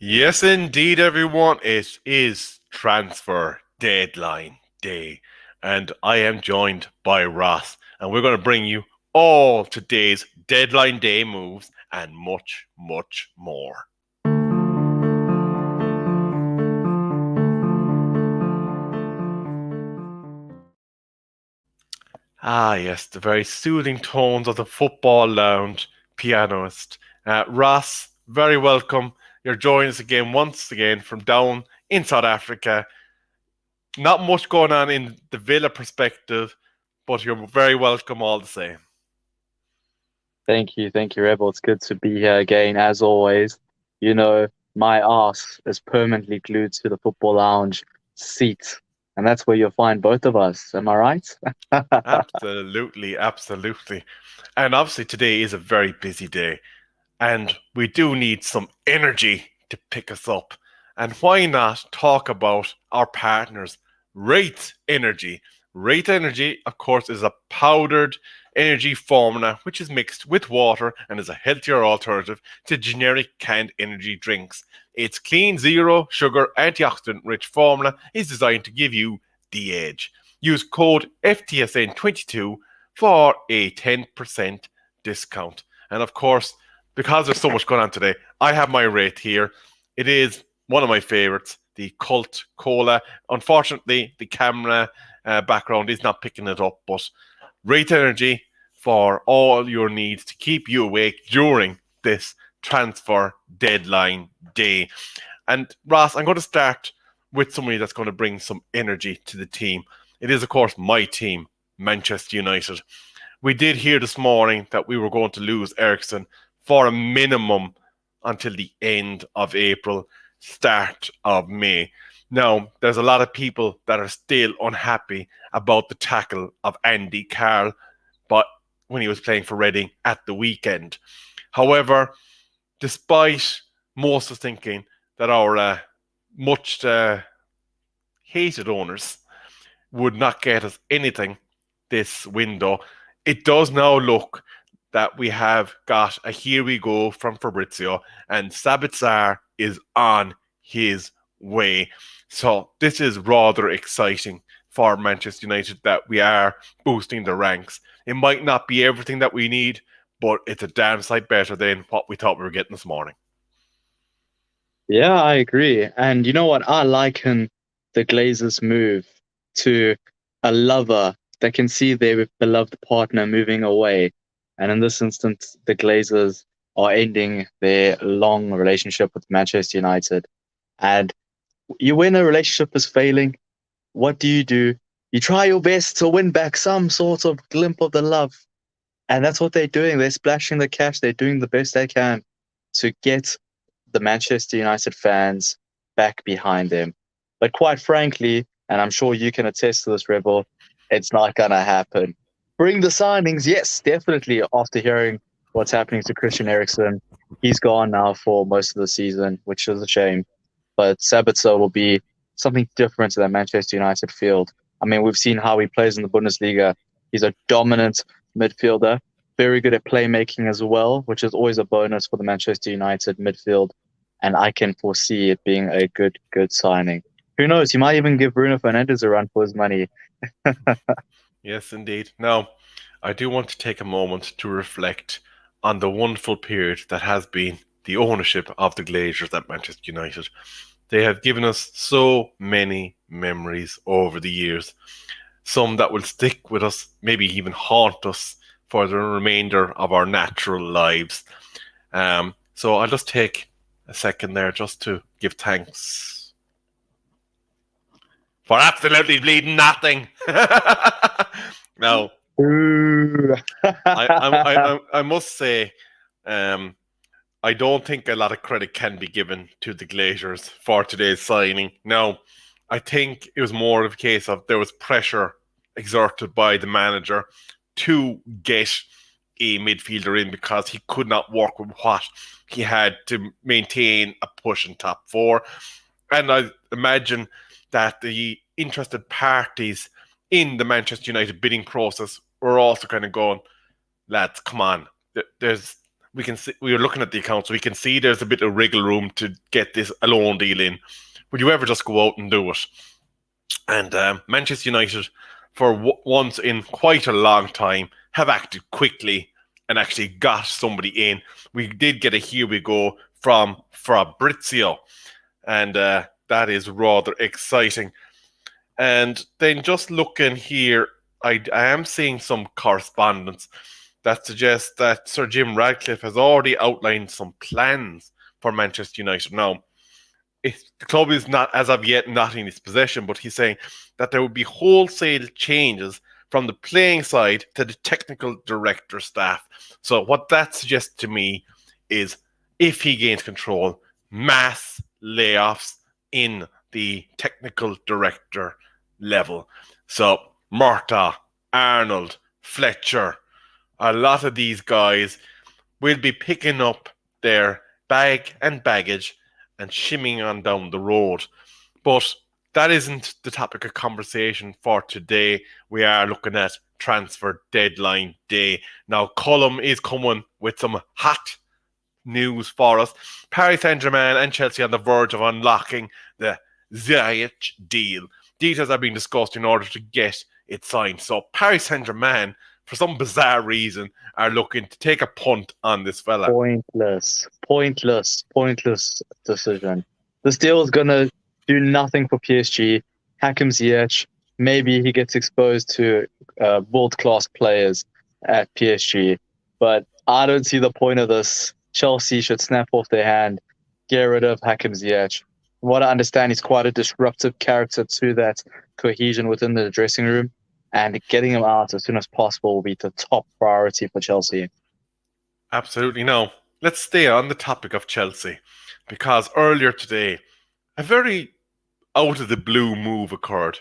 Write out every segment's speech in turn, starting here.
Yes, indeed, everyone. It is transfer deadline day, and I am joined by Ross, and we're going to bring you all today's deadline day moves and much, much more. Ah, yes, the very soothing tones of the football lounge pianist. Ross, very welcome. You're joining us again, once again, from down in South Africa. Not much going on in the Villa perspective, but you're very welcome all the same. Thank you, Rebel. It's good to be here again, as always. You know, my ass is permanently glued to the football lounge seat, and that's where you'll find both of us. Am I right? Absolutely, absolutely. And obviously, today is a very busy day, and we do need some energy to pick us up. And why not talk about our partners, Rate Energy? Rate Energy, of course, is a powdered energy formula which is mixed with water and is a healthier alternative to generic canned energy drinks. Its clean, zero sugar, antioxidant rich formula is designed to give you the edge. Use code FTSN22 for a 10% discount. And of course, because there's so much going on today, I have my rate here. It is one of my favorites, the Cult Cola. Unfortunately, the camera background is not picking it up, but Rate Energy for all your needs to keep you awake during this transfer deadline day. And Ross, I'm going to start with somebody that's going to bring some energy to the team. It is, of course, my team, Manchester United. We did hear this morning that we were going to lose Ericsson for a minimum until the end of April, start of May. Now, there's a lot of people that are still unhappy about the tackle of Andy Carroll, but when he was playing for Reading at the weekend. However, despite most of thinking that our much hated owners would not get us anything this window, it does now look that we have got a here we go from Fabrizio, and Sabitzer is on his way. So this is rather exciting for Manchester United that we are boosting the ranks. It might not be everything that we need, but it's a damn sight better than what we thought we were getting this morning. Yeah, I agree. And you know what? I liken the Glazers' move to a lover that can see their beloved partner moving away. And in this instance, the Glazers are ending their long relationship with Manchester United. And when a relationship is failing, what do? You try your best to win back some sort of glimpse of the love. And that's what they're doing. They're splashing the cash. They're doing the best they can to get the Manchester United fans back behind them. But quite frankly, and I'm sure you can attest to this, Rebel, it's not going to happen. Bring the signings, yes, definitely. After hearing what's happening to Christian Eriksen, he's gone now for most of the season, which is a shame. But Sabitzer will be something different to that Manchester United field. I mean, we've seen how he plays in the Bundesliga. He's a dominant midfielder, very good at playmaking as well, which is always a bonus for the Manchester United midfield. And I can foresee it being a good signing. Who knows? He might even give Bruno Fernandes a run for his money. Yes, indeed. Now, I do want to take a moment to reflect on the wonderful period that has been the ownership of the Glazers at Manchester United. They have given us so many memories over the years, some that will stick with us, maybe even haunt us for the remainder of our natural lives. So I'll just take a second there just to give thanks for absolutely bleeding nothing. Now, Ooh. I must say, um, I don't think a lot of credit can be given to the Glazers for today's signing. Now, I think it was more of a case of there was pressure exerted by the manager to get a midfielder in because he could not work with what he had to maintain a push in top four. And I imagine that the interested parties in the Manchester United bidding process were also kind of going, lads, come on. There's we can see, we are looking at the accounts, we can see there's a bit of wriggle room to get this a loan deal in. Would you ever just go out and do it? And Manchester United, for once in quite a long time, have acted quickly and actually got somebody in. We did get a here we go from Fabrizio, and that is rather exciting. And then just looking here, I am seeing some correspondence that suggests that Sir Jim Ratcliffe has already outlined some plans for Manchester United. Now, the club is not, as of yet, not in his possession, but he's saying that there would be wholesale changes from the playing side to the technical director staff. So what that suggests to me is, if he gains control, mass layoffs in the technical director level. So Murtagh, Arnold, Fletcher, a lot of these guys will be picking up their bag and baggage and shimmying on down the road. But that isn't the topic of conversation for today. We are looking at transfer deadline day. Now, Colm is coming with some hot news for us. Paris Saint-Germain and Chelsea on the verge of unlocking the Ziyech deal. Details are being discussed in order to get it signed. So Paris Saint-Germain, for some bizarre reason, are looking to take a punt on this fella. Pointless decision. This deal is going to do nothing for PSG. Hakim Ziyech, maybe he gets exposed to world-class players at PSG. But I don't see the point of this. Chelsea should snap off their hand, get rid of Hakim Ziyech. From what I understand, he's quite a disruptive character to that cohesion within the dressing room. And getting him out as soon as possible will be the top priority for Chelsea. Absolutely. Now, let's stay on the topic of Chelsea, because earlier today, a very out-of-the-blue move occurred.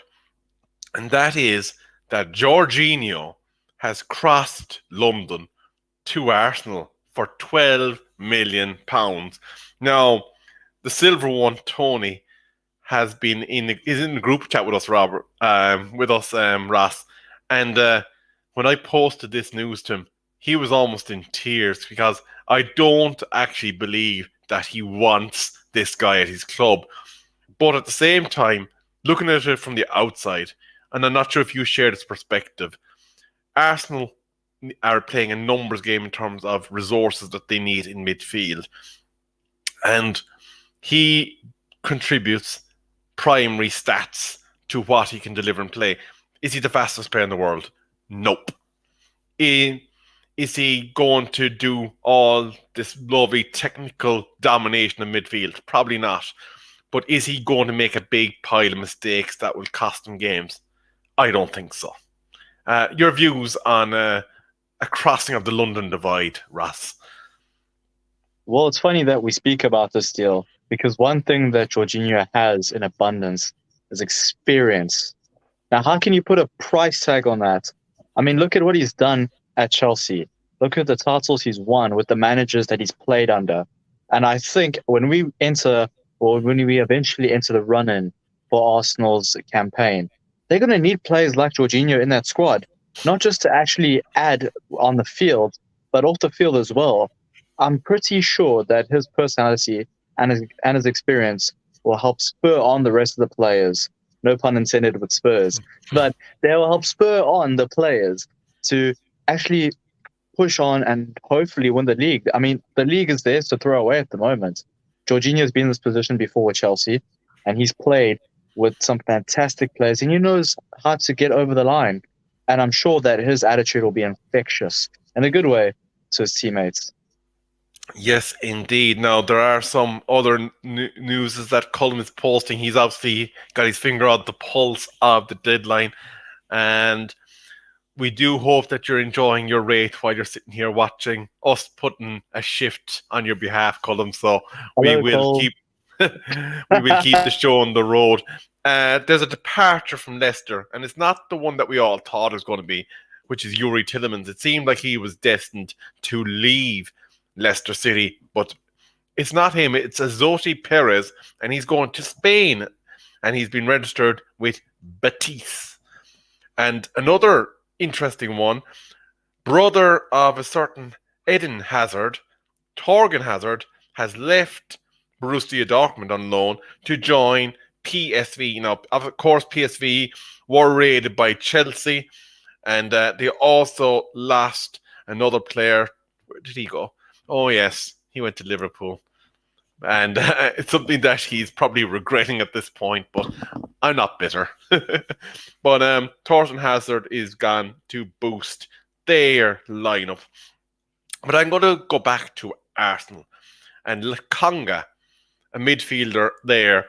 And that is that Jorginho has crossed London to Arsenal for £12 million. Now, the silver one, Tony, is in the group chat with us, Robert, Ross. And when I posted this news to him, he was almost in tears, because I don't actually believe that he wants this guy at his club. But at the same time, looking at it from the outside, and I'm not sure if you share this perspective, Arsenal are playing a numbers game in terms of resources that they need in midfield. And he contributes primary stats to what he can deliver and play. Is he the fastest player in the world? Nope. Is he going to do all this lovely technical domination in midfield? Probably not. But is he going to make a big pile of mistakes that will cost him games? I don't think so. Your views on a crossing of the London divide, Ross? Well, it's funny that we speak about this deal, because one thing that Jorginho has in abundance is experience. Now, how can you put a price tag on that? I mean, look at what he's done at Chelsea. Look at the titles he's won with the managers that he's played under. And I think when we eventually enter the run-in for Arsenal's campaign, they're going to need players like Jorginho in that squad, not just to actually add on the field, but off the field as well. I'm pretty sure that his personality and his experience will help spur on the rest of the players. No pun intended with Spurs. But they will help spur on the players to actually push on and hopefully win the league. I mean, the league is theirs to throw away at the moment. Jorginho has been in this position before with Chelsea, and he's played with some fantastic players, and he knows how to get over the line. And I'm sure that his attitude will be infectious in a good way to his teammates. Yes, indeed. Now, there are some other news that Colm is posting. He's obviously got his finger on the pulse of the deadline. And we do hope that you're enjoying your rate while you're sitting here watching us putting a shift on your behalf, Colm. So we will keep the show on the road. There's a departure from Leicester, and it's not the one that we all thought it was going to be, which is Youri Tielemans. It seemed like he was destined to leave Leicester City, but it's not him. It's Azote Perez, and he's going to Spain, and he's been registered with Betis. And another interesting one, brother of a certain Eden Hazard Torgan Hazard has left Borussia Dortmund on loan to join PSV. Now, of course, PSV were raided by Chelsea, and they also lost another player. Where did he go? Oh, yes, he went to Liverpool. And it's something that he's probably regretting at this point, but I'm not bitter. But Thorsten Hazard is gone to boost their lineup. But I'm going to go back to Arsenal and Lokonga, a midfielder there.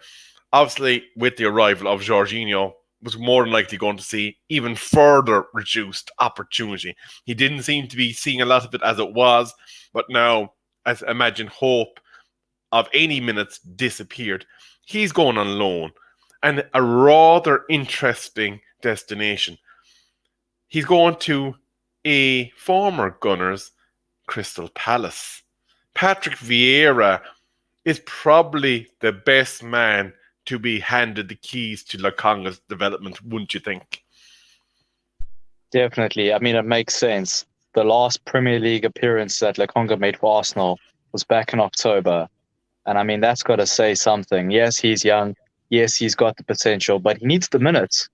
Obviously, with the arrival of Jorginho, was more than likely going to see even further reduced opportunity. He didn't seem to be seeing a lot of it as it was, but now, as imagine hope of any minutes disappeared. He's going on loan and a rather interesting destination. He's going to a former Gunners, Crystal Palace. Patrick Vieira is probably the best man to be handed the keys to Lokonga's development, wouldn't you think? Definitely. I mean, it makes sense. The last Premier League appearance that Lokonga made for Arsenal was back in October. And I mean, that's got to say something. Yes, he's young. Yes, he's got the potential, but he needs the minutes.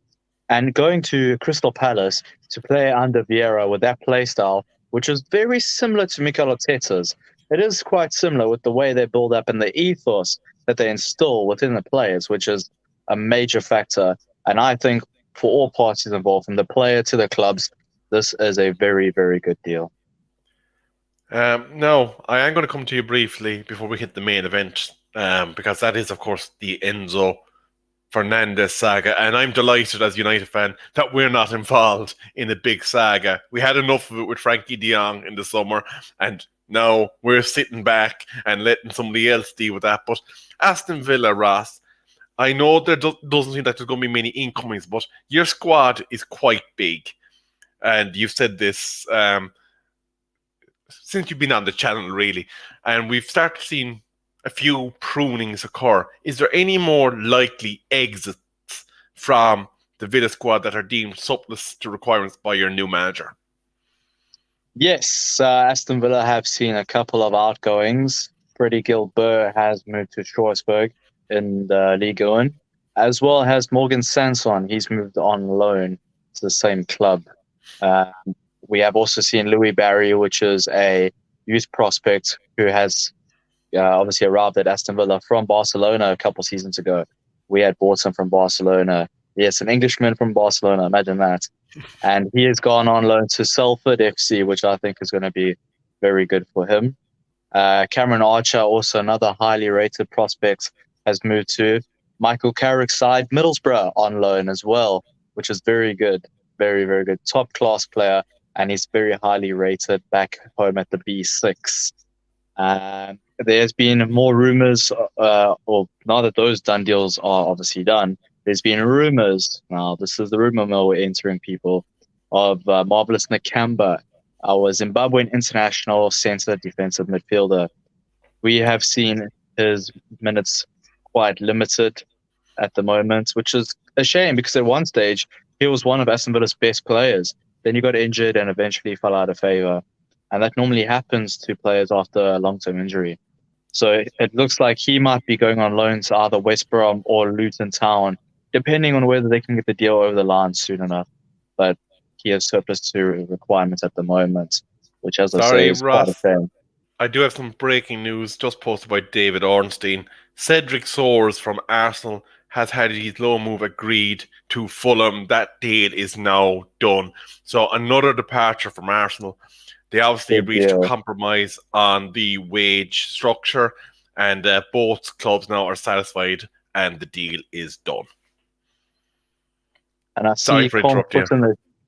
And going to Crystal Palace to play under Vieira with that play style, which is very similar to Mikel Arteta's. It is quite similar with the way they build up and the ethos that they instill within the players, which is a major factor. And I think for all parties involved, from the player to the clubs, this is a very, very good deal. No, I am going to come to you briefly before we hit the main event, because that is, of course, the Enzo Fernandez saga, and I'm delighted as a United fan that we're not involved in a big saga. We had enough of it with Frankie de Jong in the summer, and now we're sitting back and letting somebody else deal with that. But Aston Villa, Ross, I know there doesn't seem like there's going to be many incomings, but your squad is quite big, and you've said this since you've been on the channel, really, and we've started seeing a few prunings occur. Is there any more likely exits from the Villa squad that are deemed surplus to requirements by your new manager? Yes, Aston Villa have seen a couple of outgoings. Freddie Gilbert has moved to Strasbourg in the Ligue 1, as well as Morgan Sanson. He's moved on loan to the same club. We have also seen Louis Barry, which is a youth prospect who has obviously arrived at Aston Villa from Barcelona a couple seasons ago. We had bought him from Barcelona. Yes, an Englishman from Barcelona, imagine that. And he has gone on loan to Salford FC, which I think is going to be very good for him. Cameron Archer, also another highly rated prospect, has moved to Michael Carrick's side, Middlesbrough, on loan as well, which is very good. Very, very good. Top class player, and he's very highly rated back home at the B6. There's been more rumors, or now that those done deals are obviously done, there's been rumors, now this is the rumor mill we're entering, people, of Marvelous Nakamba, our Zimbabwean international centre defensive midfielder. We have seen his minutes quite limited at the moment, which is a shame because at one stage he was one of Aston Villa's best players. Then he got injured and eventually fell out of favour. And that normally happens to players after a long-term injury. So it looks like he might be going on loan to either West Brom or Luton Town, depending on whether they can get the deal over the line soon enough. But he has surplus to requirements at the moment, which, as I say, is Ross, quite a shame. I do have some breaking news just posted by David Ornstein. Cedric Soares from Arsenal has had his loan move agreed to Fulham. That deal is now done. So another departure from Arsenal. They obviously reached a compromise on the wage structure, and both clubs now are satisfied, and the deal is done. And I see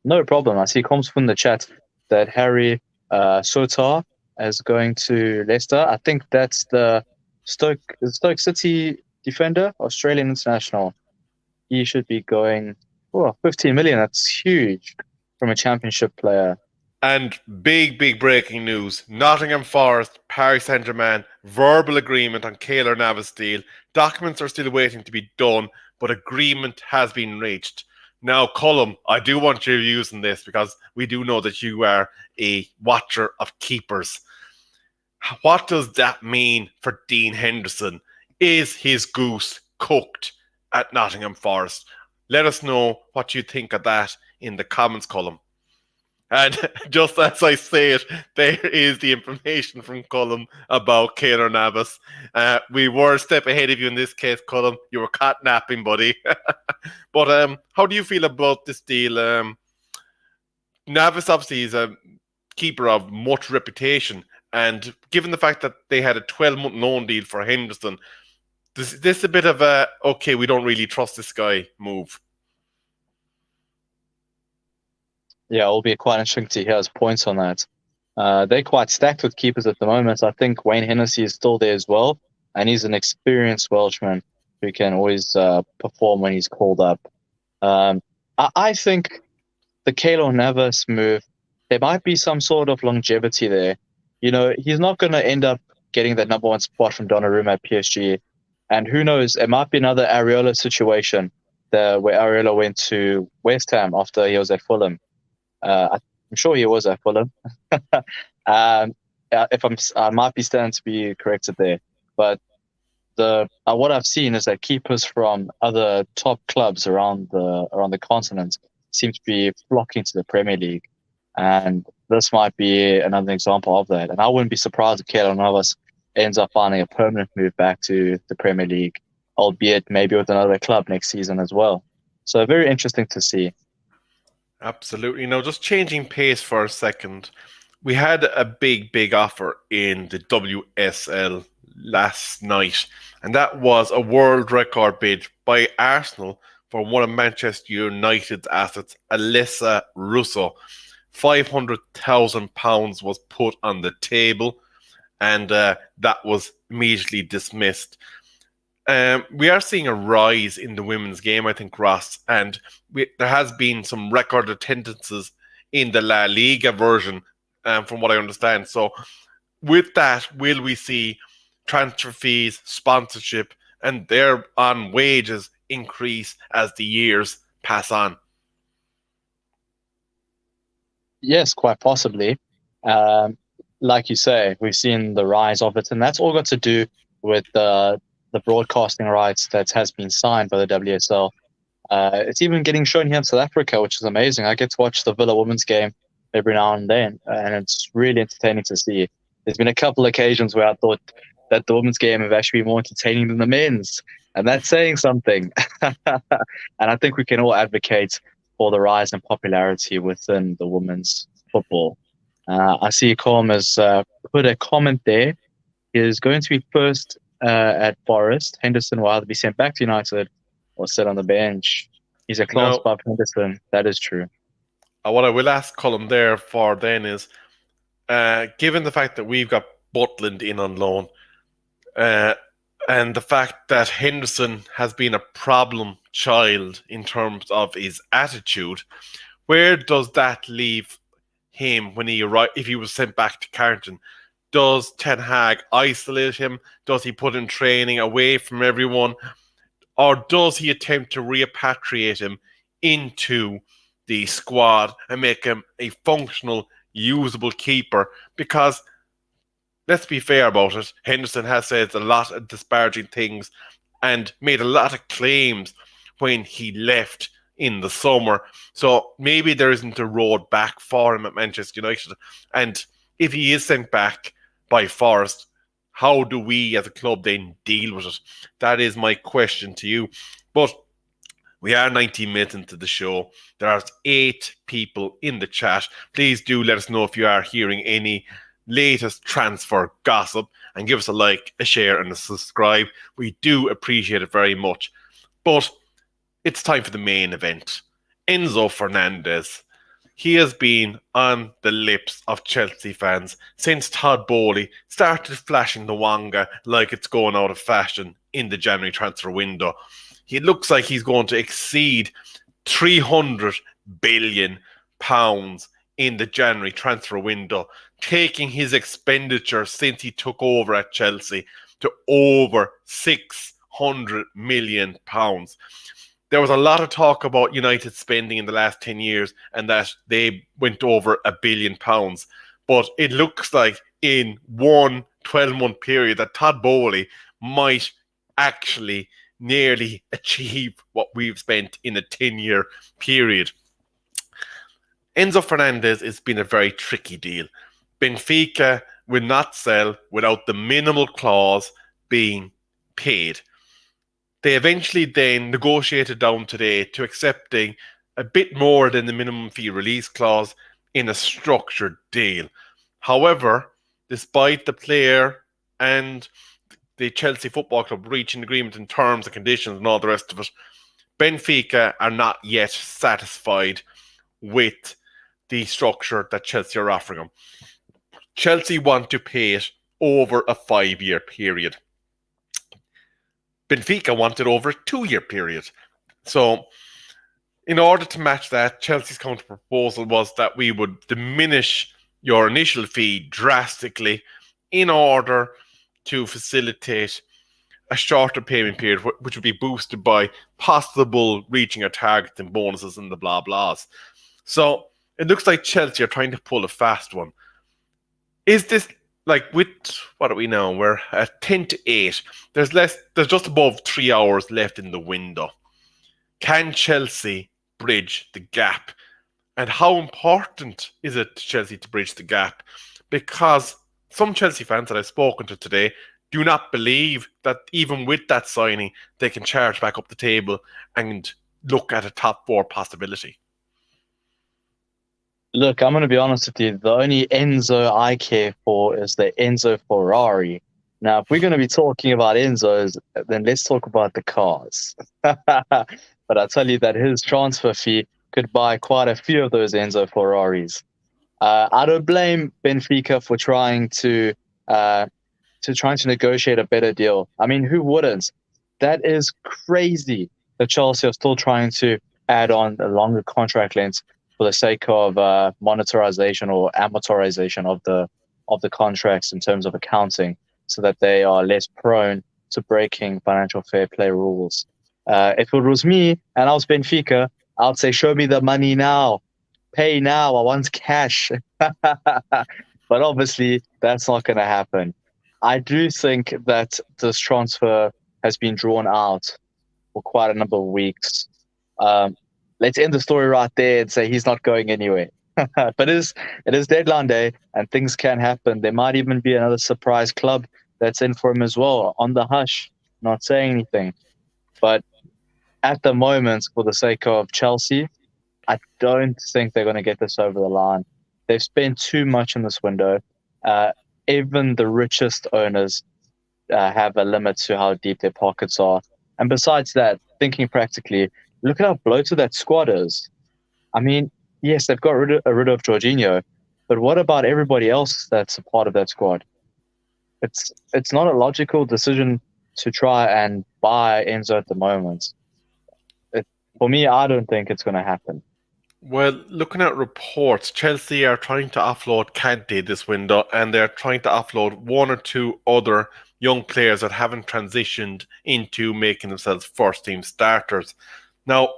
no problem. I see comments from the chat that Harry Sotar is going to Leicester. I think that's the Stoke City defender, Australian international. He should be going 15 million. That's huge from a championship player. And big breaking news. Nottingham Forest, Paris Saint-Germain, verbal agreement on Keylor Navas deal. Documents are still waiting to be done, but agreement has been reached. Now, Colm, I do want your views on this because we do know that you are a watcher of keepers. What does that mean for Dean Henderson? Is his goose cooked at Nottingham Forest? Let us know what you think of that in the comments column. And just as I say it, there is the information from Cullum about Keylor Navas. We were a step ahead of you in this case, Cullum. You were catnapping, buddy. But how do you feel about this deal? Navas obviously is a keeper of much reputation, and given the fact that they had a 12-month loan deal for Henderson, this a bit of a, okay, we don't really trust this guy move? Yeah, it'll be quite interesting to hear his points on that. They're quite stacked with keepers at the moment. I think Wayne Hennessy is still there as well, and he's an experienced Welshman who can always perform when he's called up. I think the Keylor Navas move, there might be some sort of longevity there. You know, he's not going to end up getting that number one spot from Donnarumma at PSG. And who knows, it might be another Areola situation where Areola went to West Ham after he was at Fulham. I'm sure he was at Fulham. I might be standing to be corrected there, but what I've seen is that keepers from other top clubs around the continent seem to be flocking to the Premier League, and this might be another example of that. And I wouldn't be surprised if Keylor Navas ends up finding a permanent move back to the Premier League, albeit maybe with another club next season as well. So very interesting to see. Absolutely. Now, just changing pace for a second, we had a big offer in the WSL last night, and that was a world record bid by Arsenal for one of Manchester United's assets, Alessa Russo. £500,000 was put on the table, and that was immediately dismissed. We are seeing a rise in the women's game, I think, Ross, and there has been some record attendances in the La Liga version, from what I understand. So with that, will we see transfer fees, sponsorship, and their on wages increase as the years pass on? Yes, quite possibly. Like you say, we've seen the rise of it, and that's all got to do with the broadcasting rights that has been signed by the WSL. It's even getting shown here in South Africa, which is amazing. I get to watch the Villa women's game every now and then, and it's really entertaining to see. There's been a couple occasions where I thought that the women's game have actually been more entertaining than the men's, and that's saying something. And I think we can all advocate for the rise in popularity within the women's football. I see Colm has put a comment there. He is going to be first at Forest. Henderson will either be sent back to United or sit on the bench. He's a class above Henderson. That is true. What I will ask Colm there for then is, given the fact that we've got Butland in on loan, and the fact that Henderson has been a problem child in terms of his attitude, where does that leave him when if he was sent back to Carrington? Does Ten Hag isolate him? Does he put in training away from everyone? Or does he attempt to repatriate him into the squad and make him a functional, usable keeper? Because, let's be fair about it, Henderson has said a lot of disparaging things and made a lot of claims when he left in the summer. So maybe there isn't a road back for him at Manchester United. And if he is sent back by Forest, how do we as a club then deal with it? That is my question to you. But we are 19 minutes into the show. There are 8 people in the chat. Please do let us know if you are hearing any latest transfer gossip, and give us a like, a share, and a subscribe. We do appreciate it very much. But it's time for the main event. Enzo Fernandez. He has been on the lips of Chelsea fans since Todd Boehly started flashing the Wonga like it's going out of fashion in the January transfer window. He looks like he's going to exceed £300 billion in the January transfer window, taking his expenditure since he took over at Chelsea to over £600 million. There was a lot of talk about United spending in the last 10 years and that they went over £1 billion. But it looks like in 1 12-month period that Todd Bowley might actually nearly achieve what we've spent in a 10-year period. Enzo Fernandez has been a very tricky deal. Benfica will not sell without the minimal clause being paid. They eventually then negotiated down today to accepting a bit more than the minimum fee release clause in a structured deal. However, despite the player and the Chelsea Football Club reaching agreement in terms and conditions and all the rest of it, Benfica are not yet satisfied with the structure that Chelsea are offering them. Chelsea want to pay it over a 5-year period. Benfica want it over a 2-year period. So, in order to match that, Chelsea's counter proposal was that we would diminish your initial fee drastically in order to facilitate a shorter payment period, which would be boosted by possible reaching a target and bonuses and the blah blahs. So it looks like Chelsea are trying to pull a fast one. Is this like with what are we now? We're at 10 to 8. There's just above 3 hours left in the window. Can Chelsea bridge the gap? And how important is it to Chelsea to bridge the gap? Because some Chelsea fans that I've spoken to today do not believe that even with that signing, they can charge back up the table and look at a top 4 possibility. Look, I'm going to be honest with you. The only Enzo I care for is the Enzo Ferrari. Now, if we're going to be talking about Enzos, then let's talk about the cars. But I tell you that his transfer fee could buy quite a few of those Enzo Ferraris. I don't blame Benfica for trying to negotiate a better deal. I mean, who wouldn't? That is crazy that Chelsea are still trying to add on a longer contract length for the sake of monetarization or amortization of the contracts in terms of accounting, so that they are less prone to breaking financial fair play rules. If it was me and I was Benfica, I'd say, show me the money now. Pay now. I want cash. But obviously, that's not going to happen. I do think that this transfer has been drawn out for quite a number of weeks. Let's end the story right there and say he's not going anywhere. But it is deadline day, and things can happen. There might even be another surprise club that's in for him as well, on the hush, not saying anything. But at the moment, for the sake of Chelsea, I don't think they're going to get this over the line. They've spent too much in this window. Even the richest owners have a limit to how deep their pockets are. And besides that, thinking practically, look at how bloated that squad is. I mean, yes, they've got rid of Jorginho, but what about everybody else that's a part of that squad? It's not a logical decision to try and buy Enzo at the moment. For me, I don't think it's going to happen. Well, looking at reports, Chelsea are trying to offload Kante this window, and they're trying to offload 1 or 2 other young players that haven't transitioned into making themselves first-team starters. Now,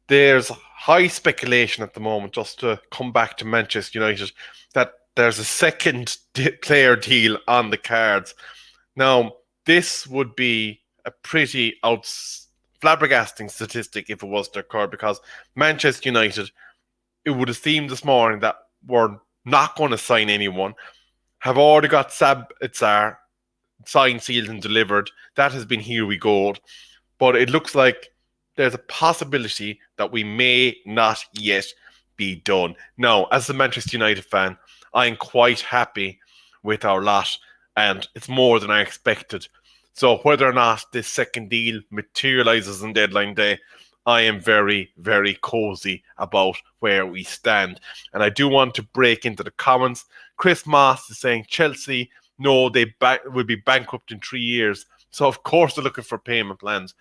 there's high speculation at the moment, just to come back to Manchester United, that there's a second player deal on the cards. Now, this would be a pretty flabbergasting statistic if it was to occur, because Manchester United, it would have seemed this morning that we're not going to sign anyone, have already got Sabitzer signed, sealed and delivered. That has been here we go. But it looks like there's a possibility that we may not yet be done. Now, as a Manchester United fan, I'm quite happy with our lot, and it's more than I expected. So whether or not this second deal materializes on deadline day, I am very, very cozy about where we stand. And I do want to break into the comments. Chris Moss is saying Chelsea, no, they will be bankrupt in 3 years. So of course they're looking for payment plans.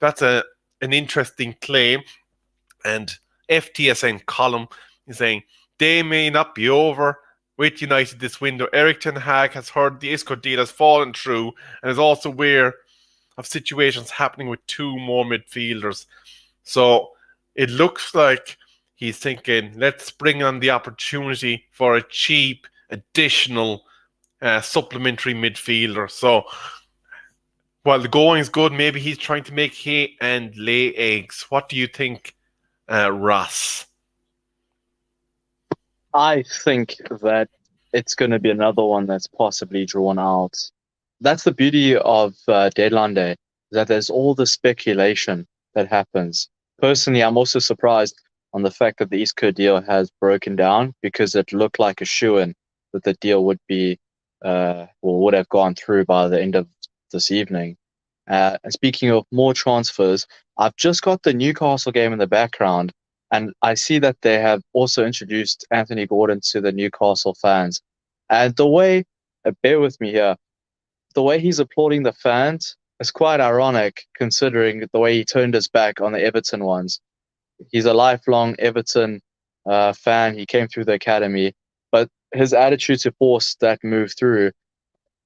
That's an interesting claim. And FTSN column is saying they may not be over with United this window. Erik ten Hag has heard the Isco deal has fallen through and is also aware of situations happening with 2 more midfielders. So it looks like he's thinking, let's bring on the opportunity for a cheap additional supplementary midfielder. So while the going's good, maybe he's trying to make hay and lay eggs. What do you think, Ross? I think that it's going to be another one that's possibly drawn out. That's the beauty of deadline day, that there's all the speculation that happens. Personally, I'm also surprised on the fact that the Isco deal has broken down, because it looked like a shoo-in that the deal would be, would have gone through by the end of this evening. And speaking of more transfers, I've just got the Newcastle game in the background, and I see that they have also introduced Anthony Gordon to the Newcastle fans. And the way, bear with me here, the way he's applauding the fans is quite ironic, considering the way he turned his back on the Everton ones. He's a lifelong Everton fan. He came through the academy, but his attitude to force that move through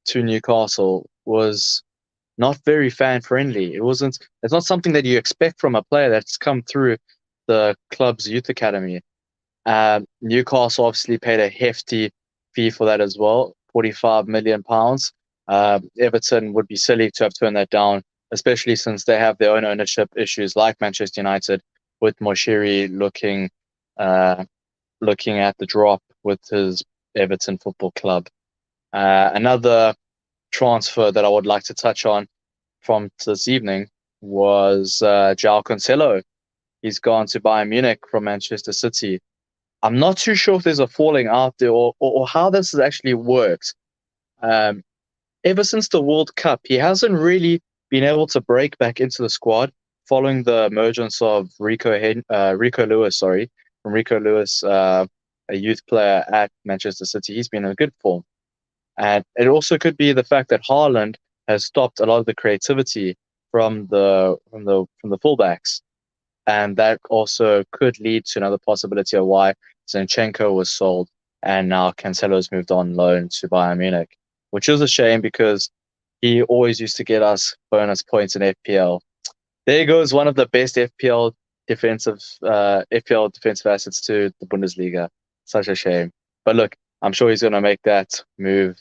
to Newcastle was not very fan friendly. It's not something that you expect from a player that's come through the club's youth academy. Newcastle obviously paid a hefty fee for that as well, £45 million. Everton would be silly to have turned that down, especially since they have their own ownership issues, like Manchester United, with Moshiri looking at the drop with his Everton Football Club. Another transfer that I would like to touch on from this evening was João Cancelo. He's gone to Bayern Munich from Manchester City. I'm not too sure if there's a falling out there, or how this has actually worked. Ever since the World Cup, he hasn't really been able to break back into the squad following the emergence of Rico Lewis, from Rico Lewis, a youth player at Manchester City. He's been in good form. And it also could be the fact that Haaland has stopped a lot of the creativity from the fullbacks. And that also could lead to another possibility of why Zinchenko was sold and now Cancelo's moved on loan to Bayern Munich, which is a shame because he always used to get us bonus points in FPL. There goes one of the best FPL defensive assets to the Bundesliga. Such a shame. But look, I'm sure he's going to make that move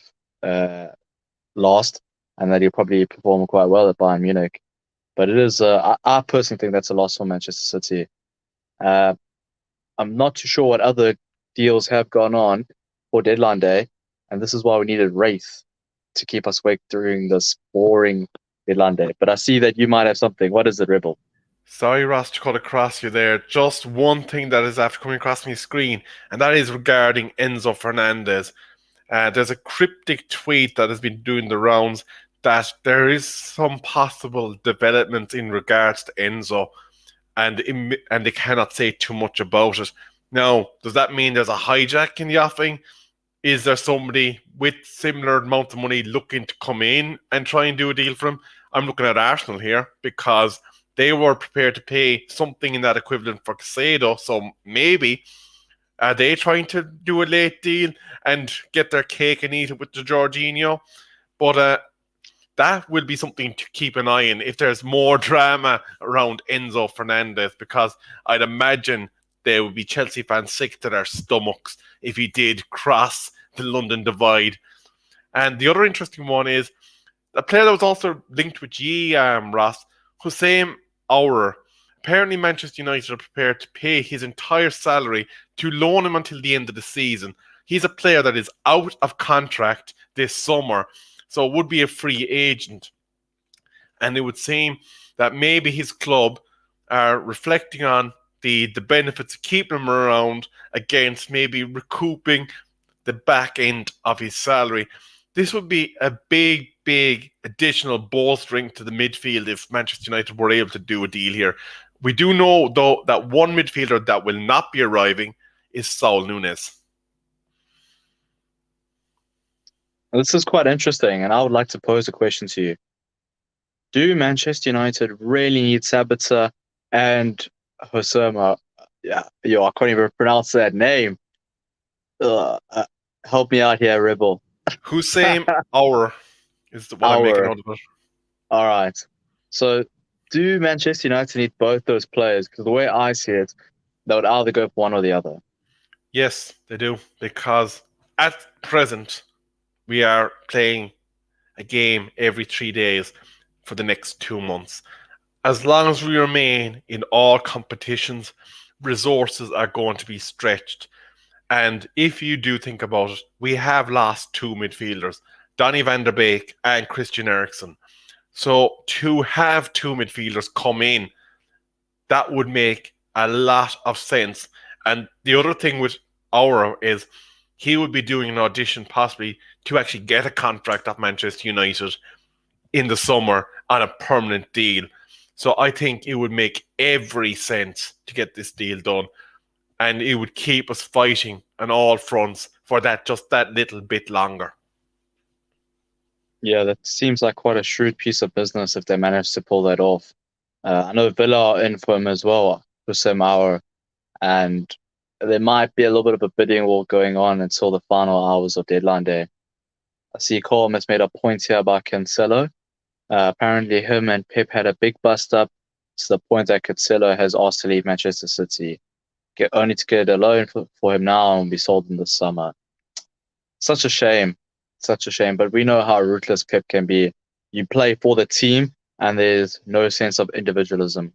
last, and that he'll probably perform quite well at Bayern Munich. But it is, I personally think that's a loss for Manchester City. I'm not too sure what other deals have gone on for deadline day, and this is why we needed Wraith to keep us awake during this boring deadline day. But I see that you might have something. What is it, Rebel? Sorry, Ross, to cut across you there. Just one thing that is after coming across my screen, and that is regarding Enzo Fernandez. There's a cryptic tweet that has been doing the rounds that there is some possible development in regards to Enzo, and they cannot say too much about it. Now, does that mean there's a hijack in the offing? Is there somebody with similar amount of money looking to come in and try and do a deal for him? I'm looking at Arsenal here because they were prepared to pay something in that equivalent for Caicedo, so maybe are they trying to do a late deal and get their cake and eat it with the Jorginho? But that will be something to keep an eye on if there's more drama around Enzo Fernandez, because I'd imagine there would be Chelsea fans sick to their stomachs if he did cross the London divide. And the other interesting one is a player that was also linked with G, Ross, Hussein Aouar. Apparently Manchester United are prepared to pay his entire salary to loan him until the end of the season. He's a player that is out of contract this summer, so would be a free agent. And it would seem that maybe his club are reflecting on the benefits of keeping him around against maybe recouping the back end of his salary. This would be a big, big additional bolstering to the midfield if Manchester United were able to do a deal here. We do know, though, that one midfielder that will not be arriving is Saul Nunes. This is quite interesting, and I would like to pose a question to you. Do Manchester United really need Sabitzer and Hosema? Yeah, I can't even pronounce that name. Help me out here, Rebel. Hussein Aouar is what I'm making out of it. All right. So, do Manchester United need both those players? Because the way I see it, they would either go for one or the other. Yes, they do. Because at present, we are playing a game every 3 days for the next 2 months. As long as we remain in all competitions, resources are going to be stretched. And if you do think about it, we have lost two midfielders, Donny van der Beek and Christian Eriksen. So to have two midfielders come in, that would make a lot of sense. And the other thing with Aura is he would be doing an audition possibly to actually get a contract at Manchester United in the summer on a permanent deal. So I think it would make every sense to get this deal done, and it would keep us fighting on all fronts for that just that little bit longer. Yeah, that seems like quite a shrewd piece of business if they manage to pull that off. I know Villa are in for him as well, for Sam Hour, and there might be a little bit of a bidding war going on until the final hours of deadline day. I see Colm has made a point here about Cancelo. Apparently, him and Pep had a big bust up to the point that Cancelo has asked to leave Manchester City, only to get a loan for him now and be sold in the summer. Such a shame. Such a shame. But we know how ruthless Pep can be. You play for the team, and there's no sense of individualism.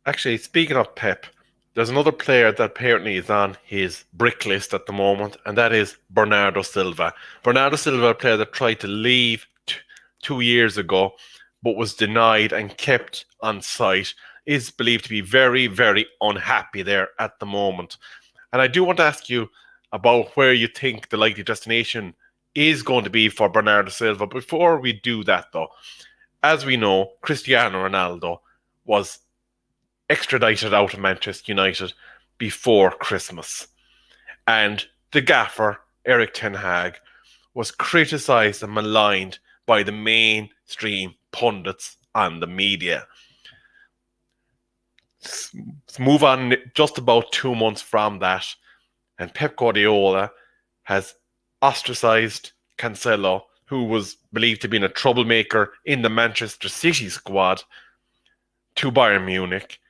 Actually, speaking of Pep, there's another player that apparently is on his brick list at the moment, and that is Bernardo Silva. Bernardo Silva, a player that tried to leave 2 years ago, but was denied and kept on site, is believed to be very, very unhappy there at the moment. And I do want to ask you about where you think the likely destination is going to be for Bernardo Silva. Before we do that, though, as we know, Cristiano Ronaldo was extradited out of Manchester United before Christmas. And the gaffer, Erik ten Hag, was criticised and maligned by the mainstream pundits and the media. Let's move on just about 2 months from that, and Pep Guardiola has ostracised Cancelo, who was believed to be a troublemaker in the Manchester City squad, to Bayern Munich,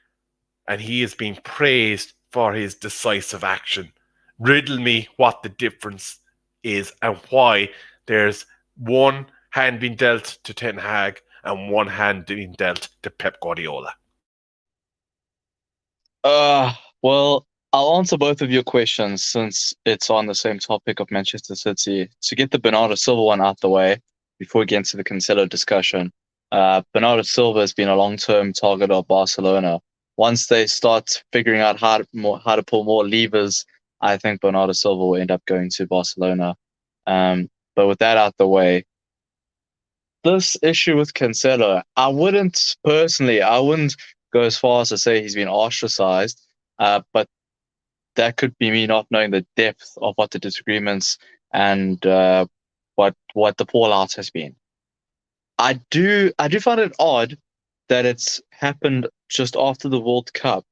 and he is being praised for his decisive action. Riddle me what the difference is and why there's one hand being dealt to Ten Hag and one hand being dealt to Pep Guardiola. Well, I'll answer both of your questions since it's on the same topic of Manchester City. To get the Bernardo Silva one out the way before we get into the Cancelo discussion, Bernardo Silva has been a long-term target of Barcelona. Once they start figuring out how to pull more levers, I think Bernardo Silva will end up going to Barcelona. But with that out the way, this issue with Cancelo, I wouldn't go as far as to say he's been ostracized, but that could be me not knowing the depth of what the disagreements and what the fallout has been. I do find it odd that it's happened just after the World Cup,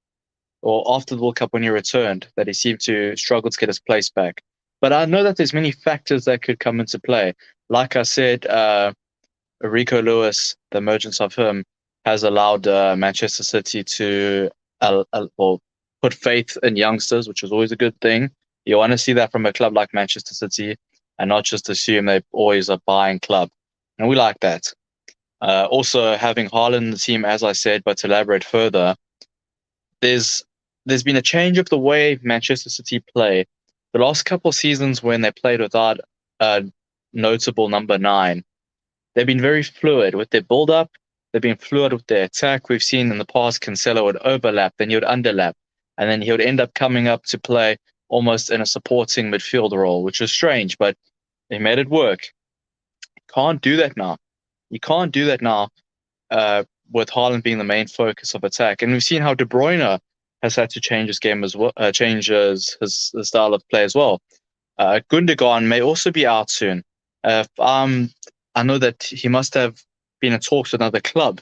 or after the World Cup when he returned, that he seemed to struggle to get his place back. But I know that there's many factors that could come into play. Like I said, Rico Lewis, the emergence of him, has allowed Manchester City to put faith in youngsters, which is always a good thing. You want to see that from a club like Manchester City and not just assume they're always a buying club. And we like that. Also, having Haaland in the team, as I said, but to elaborate further, there's been a change of the way Manchester City play. The last couple of seasons when they played without a notable number 9, they've been very fluid with their build-up. They've been fluid with their attack. We've seen in the past Cancelo would overlap, then he would underlap, and then he would end up coming up to play almost in a supporting midfield role, which is strange, but he made it work. Can't do that now. You can't do that now with Haaland being the main focus of attack. And we've seen how De Bruyne has had to change his game as well, changes his style of play as well. Gundogan may also be out soon. I know that he must have been in talks with another club.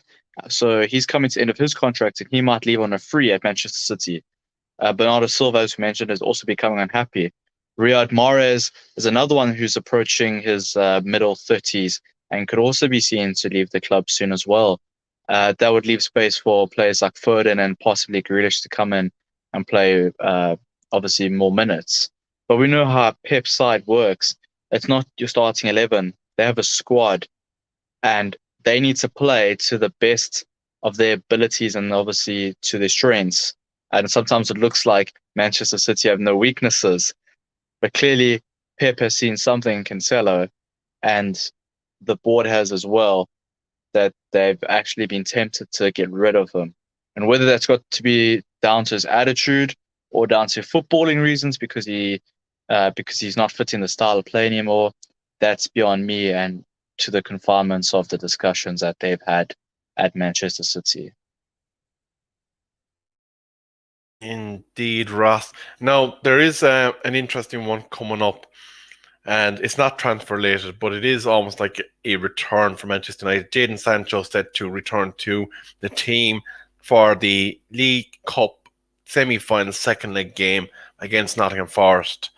So he's coming to the end of his contract and he might leave on a free at Manchester City. Bernardo Silva, as we mentioned, is also becoming unhappy. Riyad Mahrez is another one who's approaching his middle 30s and could also be seen to leave the club soon as well. That would leave space for players like Foden and possibly Grealish to come in and play, obviously, more minutes. But we know how Pep's side works. it's not your starting 11. They have a squad, and they need to play to the best of their abilities and obviously to their strengths. And sometimes it looks like Manchester City have no weaknesses, but clearly Pep has seen something in Cancelo, and the board has as well, that they've actually been tempted to get rid of him. And whether that's got to be down to his attitude or down to footballing reasons because he's not fitting the style of play anymore, that's beyond me and to the confinements of the discussions that they've had at Manchester City. Indeed, Ross. Now, there is an interesting one coming up, and it's not transfer related, but it is almost like a return for Manchester United. Jadon Sancho said to return to the team for the League Cup semi-final second leg game against Nottingham Forest.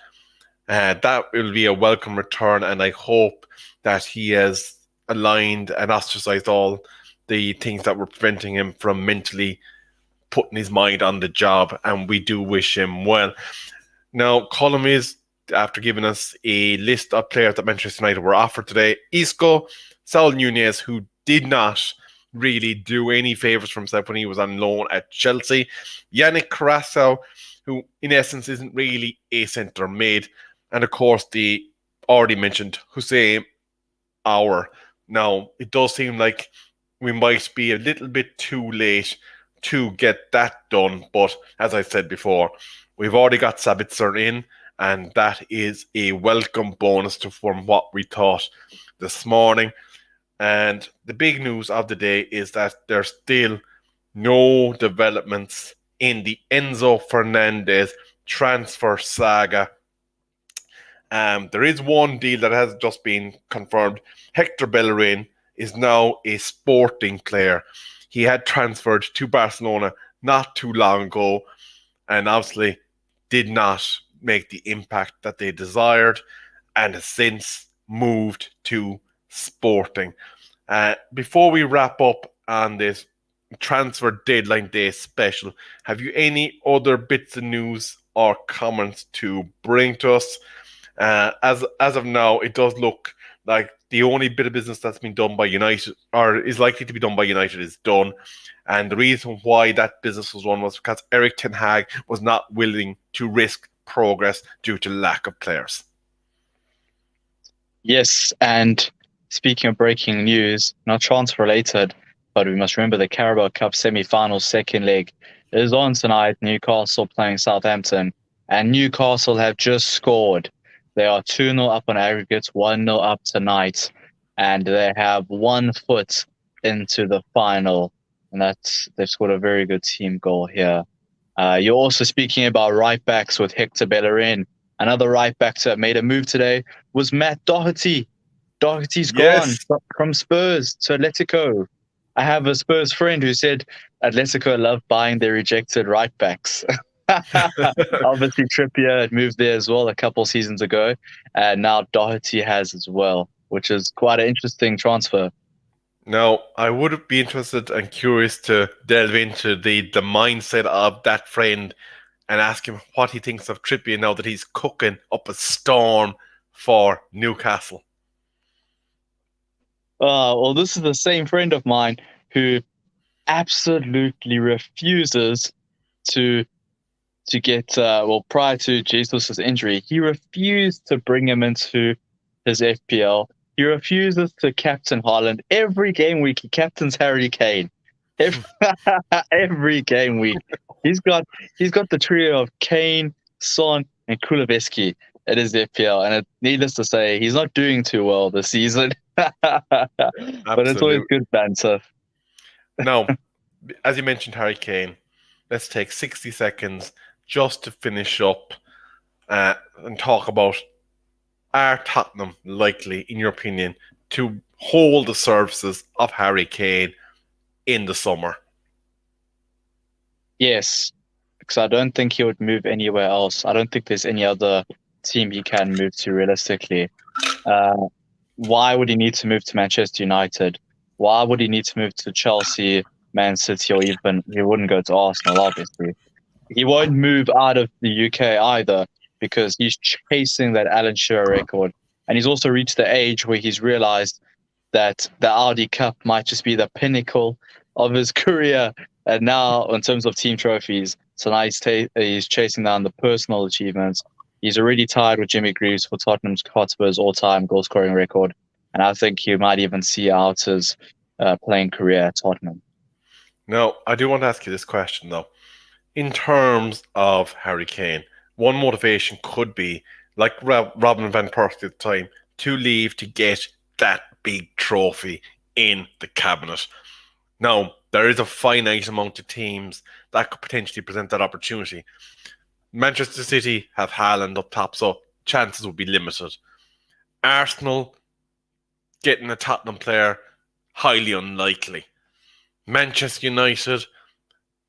That will be a welcome return, and I hope that he has aligned and ostracized all the things that were preventing him from mentally putting his mind on the job, and we do wish him well. Now, Colm is, after giving us a list of players that Manchester United were offered today, Isco, Saul Nunez, who did not really do any favours for himself when he was on loan at Chelsea, Yannick Carrasco, who in essence isn't really a centre mid, and of course the already mentioned Houssem Aouar. Now, it does seem like we might be a little bit too late to get that done, but as I said before, we've already got Sabitzer in, and that is a welcome bonus from what we thought this morning. And the big news of the day is that there's still no developments in the Enzo Fernandez transfer saga. There is one deal that has just been confirmed. Hector Bellerin is now a Sporting player. He had transferred to Barcelona not too long ago, and obviously did not make the impact that they desired, and has since moved to Sporting. Before we wrap up on this transfer deadline day special, have you any other bits of news or comments to bring to us? As of now, it does look like the only bit of business that's been done by United, or is likely to be done by United, is done. And the reason why that business was run was because Erik ten Hag was not willing to risk progress due to lack of players. Yes, and speaking of breaking news, not transfer related, but we must remember the Carabao Cup semi-final second leg is on tonight. Newcastle playing Southampton, and Newcastle have just scored. They are 2-0 up on aggregates, 1-0 up tonight, and they have 1 foot into the final, and they've scored a very good team goal here. You're also speaking about right backs with Hector Bellerin. Another right back that made a move today was Matt Doherty. Doherty's gone from Spurs to Atletico. I have a Spurs friend who said Atletico love buying their rejected right backs. Obviously, Trippier had moved there as well a couple seasons ago, and now Doherty has as well, which is quite an interesting transfer. Now, I would be interested and curious to delve into the mindset of that friend and ask him what he thinks of Trippier now that he's cooking up a storm for Newcastle. Well, this is the same friend of mine who absolutely refuses to get, prior to Jesus' injury, he refused to bring him into his FPL. He refuses to captain Haaland. Every game week, he captains Harry Kane. Every game week. He's got the trio of Kane, Son, and Kulusevski at his FPL. And needless to say, he's not doing too well this season. But it's always good banter. Now, as you mentioned, Harry Kane, let's take 60 seconds just to finish up and talk about, are Tottenham likely, in your opinion, to hold the services of Harry Kane in the summer? Yes, because I don't think he would move anywhere else. I don't think there's any other team he can move to realistically. Why would he need to move to Manchester United? Why would he need to move to Chelsea, Man City, or even he wouldn't go to Arsenal, obviously. He won't move out of the UK either because he's chasing that Alan Shearer record. And he's also reached the age where he's realized that the Audi Cup might just be the pinnacle of his career. And now, in terms of team trophies, so now he's chasing down the personal achievements. He's already tied with Jimmy Greaves for Tottenham Hotspur's all-time goal-scoring record. And I think he might even see out his playing career at Tottenham. Now, I do want to ask you this question, though. In terms of Harry Kane, one motivation could be, like Robin van Persie at the time, to leave to get that big trophy in the cabinet. Now, there is a finite amount of teams that could potentially present that opportunity. Manchester City have Haaland up top, so chances would be limited. Arsenal getting a Tottenham player, highly unlikely. Manchester United,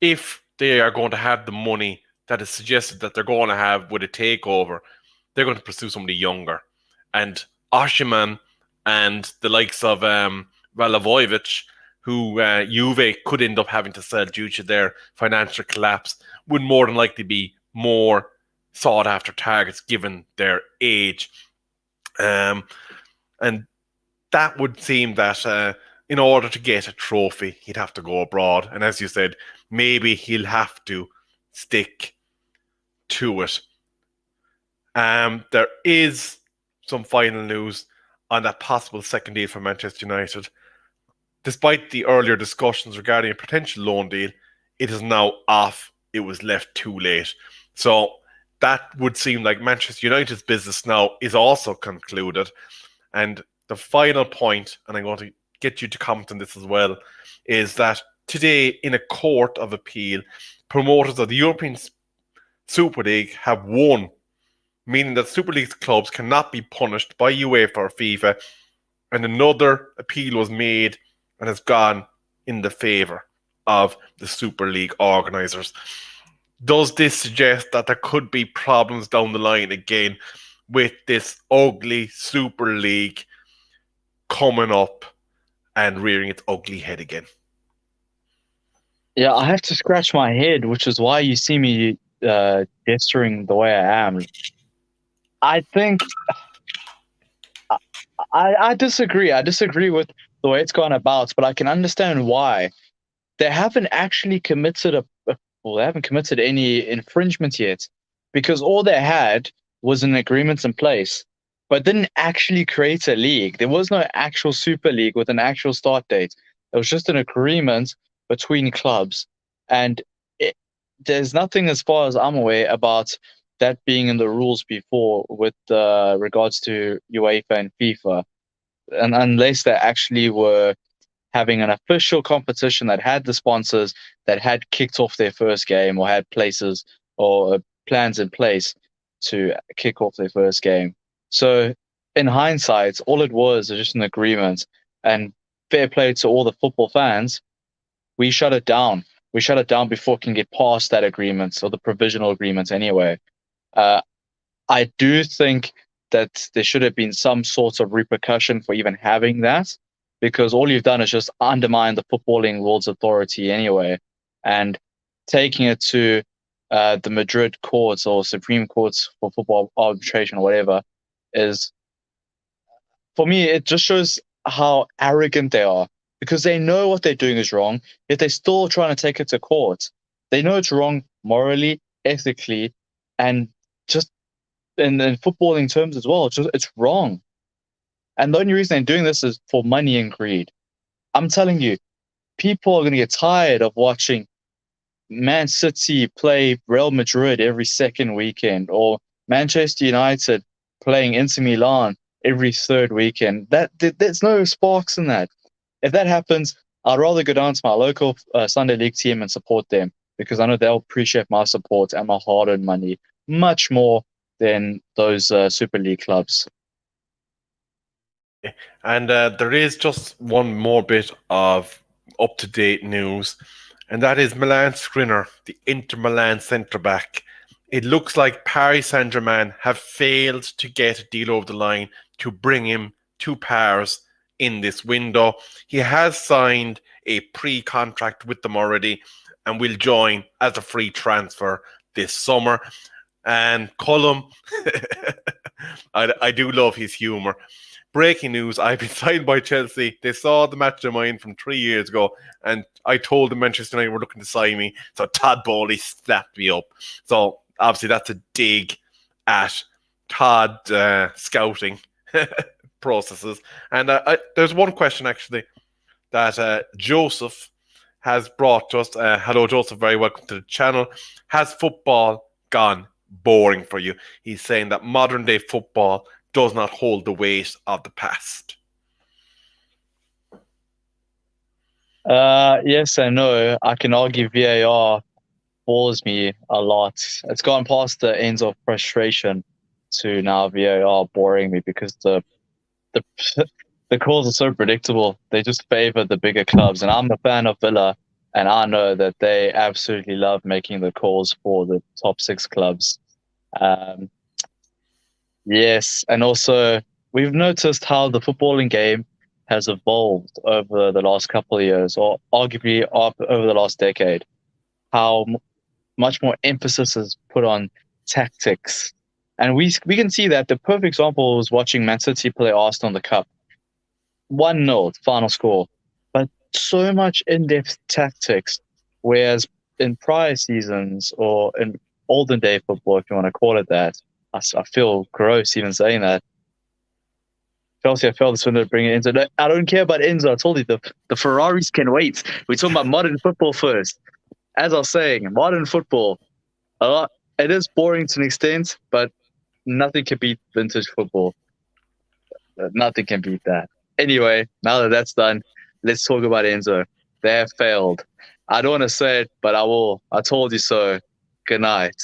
if they are going to have the money that is suggested that they're going to have with a takeover, they're going to pursue somebody younger. And Osimhen and the likes of Ralivojevic, who Juve could end up having to sell due to their financial collapse, would more than likely be more sought after targets given their age. And that would seem that in order to get a trophy, he'd have to go abroad. And as you said, maybe he'll have to stick to it. There is some final news on that possible second deal for Manchester United. Despite the earlier discussions regarding a potential loan deal, it is now off. It was left too late. So that would seem like Manchester United's business now is also concluded. And the final point, and I'm going to get you to comment on this as well, is that today in a court of appeal, promoters of the European Super League have won, meaning that Super League clubs cannot be punished by UEFA or FIFA, and another appeal was made and has gone in the favour of the Super League organisers. Does this suggest that there could be problems down the line again with this ugly Super League coming up and rearing its ugly head again? Yeah, I have to scratch my head, which is why you see me gesturing the way I am. I think I disagree. I disagree with the way it's gone about, but I can understand why. They haven't actually committed they haven't committed any infringement yet, because all they had was an agreement in place, but didn't actually create a league. There was no actual Super League with an actual start date. It was just an agreement between clubs, and there's nothing, as far as I'm aware, about that being in the rules before with regards to UEFA and FIFA, and unless they actually were having an official competition that had the sponsors, that had kicked off their first game, or had places or plans in place to kick off their first game. So in hindsight, all it was just an agreement, and fair play to all the football fans. We shut it down. We shut it down before it can get past that agreement, or the provisional agreement anyway. I do think that there should have been some sort of repercussion for even having that, because all you've done is just undermine the footballing world's authority anyway. And taking it to the Madrid courts or Supreme Courts for football arbitration or whatever is, for me, it just shows how arrogant they are, because they know what they're doing is wrong, yet they're still trying to take it to court. They know it's wrong morally, ethically, and just in footballing terms as well. It's wrong. And the only reason they're doing this is for money and greed. I'm telling you, people are going to get tired of watching Man City play Real Madrid every second weekend, or Manchester United playing Inter Milan every third weekend. There's no sparks in that. If that happens, I'd rather go down to my local Sunday League team and support them, because I know they'll appreciate my support and my hard-earned money much more than those Super League clubs. And there is just one more bit of up-to-date news, and that is Milan Skriniar, the Inter Milan centre-back. It looks like Paris Saint-Germain have failed to get a deal over the line to bring him to Paris in this window. He has signed a pre-contract with them already and will join as a free transfer this summer. And Colum, I do love his humour. Breaking news, I've been signed by Chelsea. They saw the match of mine from 3 years ago, and I told them Manchester United were looking to sign me. So Todd Bowley slapped me up. So obviously that's a dig at Todd scouting processes. And there's one question actually that Joseph has brought to us. Hello, Joseph. Very welcome to the channel. Has football gone boring for you? He's saying that modern day football does not hold the weight of the past. Yes and no. I can argue VAR bores me a lot. It's gone past the ends of frustration to now VAR boring me because the the calls are so predictable. They just favor the bigger clubs, and I'm a fan of Villa, and I know that they absolutely love making the calls for the top 6 clubs. Yes, and also we've noticed how the footballing game has evolved over the last couple of years, or arguably over the last decade. How much more emphasis is put on tactics, and we can see that the perfect example was watching Man City play Arsenal in the Cup. 1-0 final score, but so much in-depth tactics, whereas in prior seasons or in olden day football, if you want to call it that, I feel gross even saying that. Chelsea, I felt this when they bring it Enzo. I don't care about Enzo. I told you the Ferraris can wait. We're talking about modern football first. As I was saying, modern football, it is boring to an extent, but nothing can beat vintage football. Nothing can beat that. Anyway, now that that's done, let's talk about Enzo. They have failed. I don't want to say it, but I will. I told you so. Good night.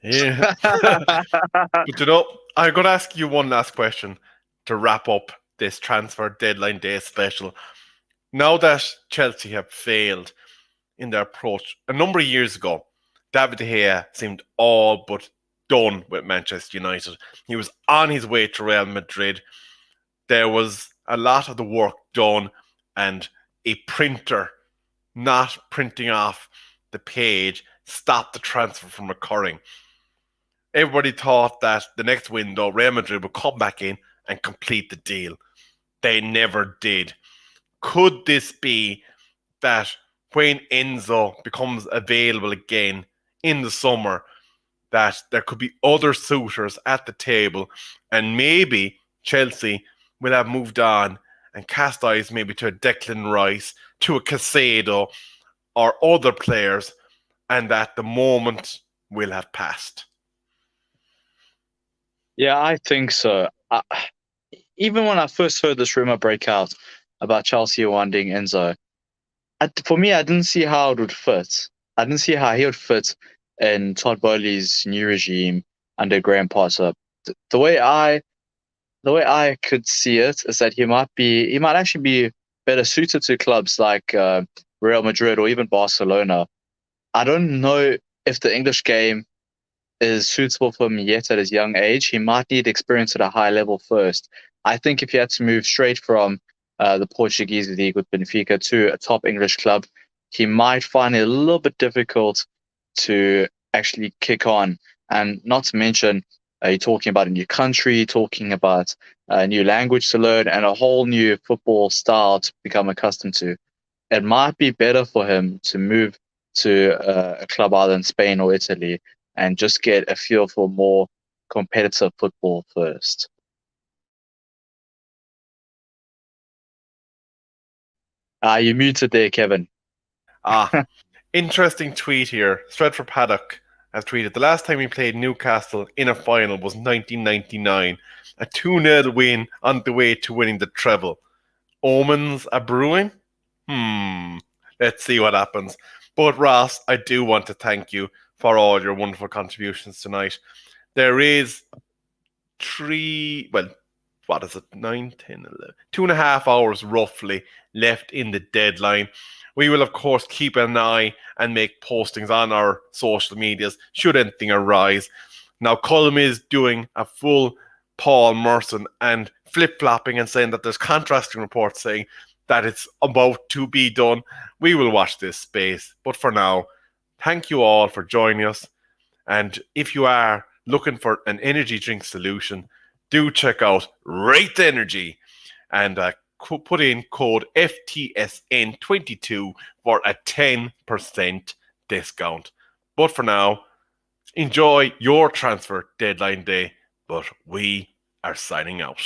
Yeah. But you know, I'm going to ask you one last question to wrap up this transfer deadline day special. Now that Chelsea have failed in their approach, a number of years ago, David De Gea seemed all but done with Manchester United. He was on his way to Real Madrid. There was a lot of the work done, and a printer not printing off the page stopped the transfer from occurring. Everybody thought that the next window, Real Madrid would come back in and complete the deal. They never did. Could this be that when Enzo becomes available again in the summer, that there could be other suitors at the table, and maybe Chelsea will have moved on and cast eyes maybe to a Declan Rice, to a Caicedo, or other players, and that the moment will have passed? Yeah, I think so. Even when I first heard this rumor break out about Chelsea wanting Enzo, for me, I didn't see how it would fit. I didn't see how he would fit in Todd Bowley's new regime under Graham Potter. The way I could see it is that he might actually be better suited to clubs like Real Madrid or even Barcelona. I don't know if the English game is suitable for him yet at his young age. He might need experience at a high level first. I think if he had to move straight from the Portuguese league with Benfica to a top English club, he might find it a little bit difficult to actually kick on. And not to mention, you're talking about a new country, talking about a new language to learn, and a whole new football style to become accustomed to. It might be better for him to move to a club either in Spain or Italy and just get a feel for more competitive football first. You're muted there, Kevin. Interesting tweet here. Stretford Paddock has tweeted, the last time we played Newcastle in a final was 1999. A 2-0 win on the way to winning the treble. Omens are brewing? Let's see what happens. But Ross, I do want to thank you for all your wonderful contributions tonight. There is 9, 10, 11, 2.5 hours roughly left in the deadline. We will, of course, keep an eye and make postings on our social medias should anything arise. Now, Cullum is doing a full Paul Merson and flip-flopping and saying that there's contrasting reports saying that it's about to be done. We will watch this space. But for now, thank you all for joining us. And if you are looking for an energy drink solution, do check out Wraith Energy and put in code FTSN22 for a 10% discount. But for now, enjoy your transfer deadline day, but we are signing out.